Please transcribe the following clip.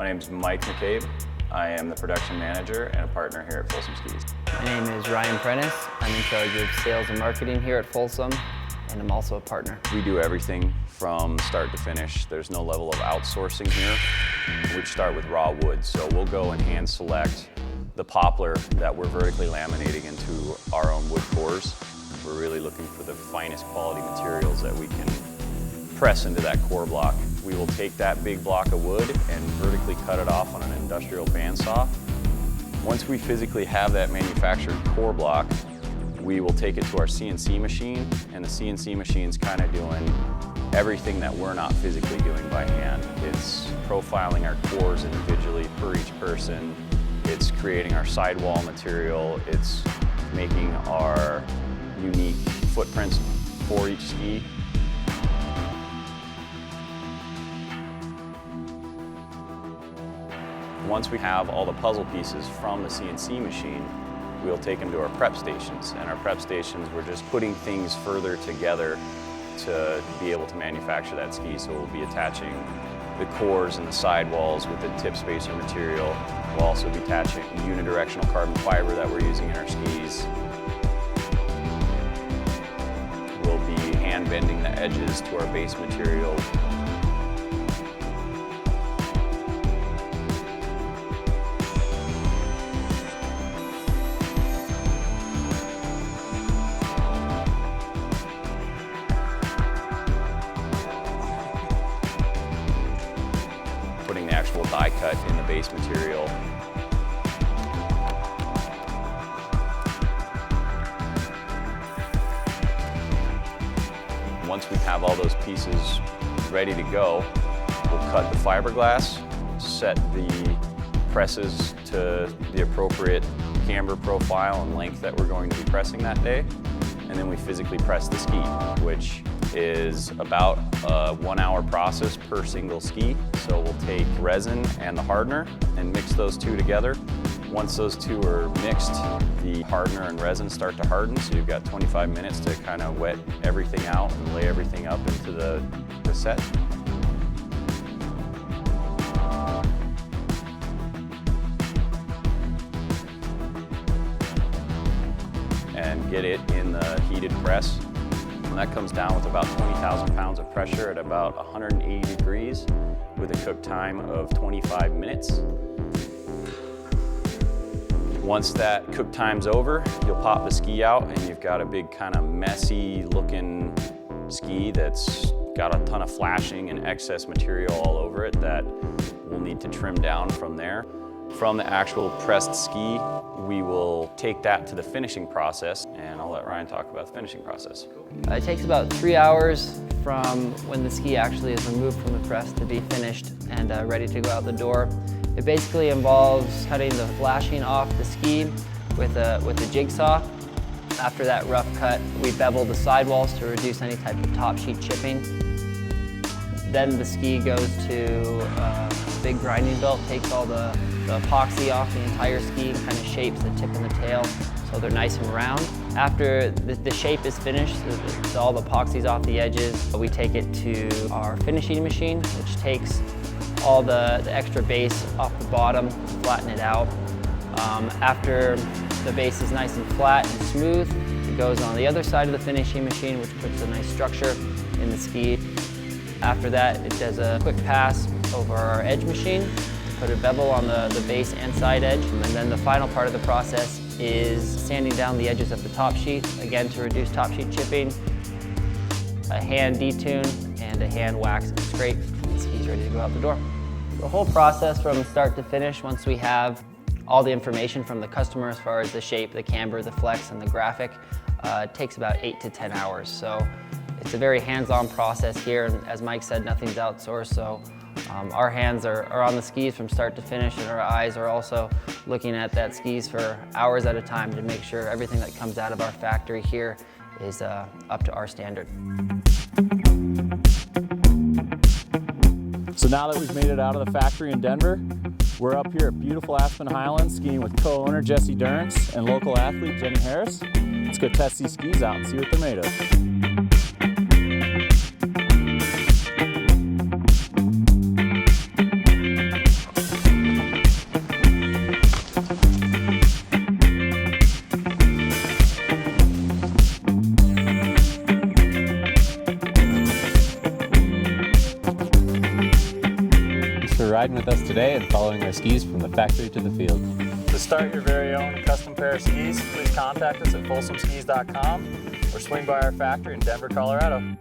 My name is Mike McCabe. I am the production manager and a partner here at Folsom Skis. My name is Ryan Prentice. I'm in charge of sales and marketing here at Folsom, and I'm also a partner. We do everything from start to finish. There's no level of outsourcing here. We start with raw wood, so we'll go and hand select the poplar that we're vertically laminating into our own wood cores. We're really looking for the finest quality materials that we can press into that core block. We will take that big block of wood and vertically cut it off on an industrial bandsaw. Once we physically have that manufactured core block, we will take it to our CNC machine, and the CNC machine's kind of doing everything that we're not physically doing by hand. It's profiling our cores individually per each person. It's creating our sidewall material. It's making our unique footprints for each ski. Once we have all the puzzle pieces from the CNC machine, we'll take them to our prep stations. And our prep stations, we're just putting things further together to be able to manufacture that ski. So we'll be attaching the cores and the sidewalls with the tip spacer material. We'll also be attaching unidirectional carbon fiber that we're using in our skis. We'll be hand bending the edges to our base material. Putting the actual die cut in the base material. Once we have all those pieces ready to go, we'll cut the fiberglass, set the presses to the appropriate camber profile and length that we're going to be pressing that day, and then we physically press the ski, which is about a 1 hour process per single ski. So we'll take resin and the hardener and mix those two together. Once those two are mixed, the hardener and resin start to harden, so you've got 25 minutes to kind of wet everything out and lay everything up into the set. And get it in the heated press. And that comes down with about 20,000 pounds of pressure at about 180 degrees with a cook time of 25 minutes. Once that cook time's over, you'll pop the ski out and you've got a big kind of messy looking ski that's got a ton of flashing and excess material all over it that we'll need to trim down from there. From the actual pressed ski, we will take that to the finishing process, and I'll let Ryan talk about the finishing process. It takes about 3 hours from when the ski actually is removed from the press to be finished and ready to go out the door. It basically involves cutting the flashing off the ski with a jigsaw. After that rough cut, we bevel the sidewalls to reduce any type of top sheet chipping. Then the ski goes to a big grinding belt, takes all the epoxy off the entire ski and kind of shapes the tip and the tail so they're nice and round. After the shape is finished, all the epoxy's off the edges, we take it to our finishing machine, which takes all the extra base off the bottom, flatten it out. After the base is nice and flat and smooth, it goes on the other side of the finishing machine, which puts a nice structure in the ski. After that, it does a quick pass over our edge machine, put a bevel on the base and side edge, and then the final part of the process is sanding down the edges of the top sheet, again to reduce top sheet chipping, a hand detune, and a hand wax and scrape. The ski's ready to go out the door. The whole process from start to finish, once we have all the information from the customer as far as the shape, the camber, the flex, and the graphic, it takes about 8 to 10 hours. So it's a very hands-on process here, and as Mike said, nothing's outsourced, so our hands are on the skis from start to finish, and our eyes are also looking at that skis for hours at a time to make sure everything that comes out of our factory here is up to our standard. So now that we've made it out of the factory in Denver, we're up here at beautiful Aspen Highlands skiing with co-owner Jesse Durrance and local athlete Jenny Harris. Let's go test these skis out and see what they're made of. riding with us today and following our skis from the factory to the field. To start your very own custom pair of skis, please contact us at folsomskis.com or swing by our factory in Denver, Colorado.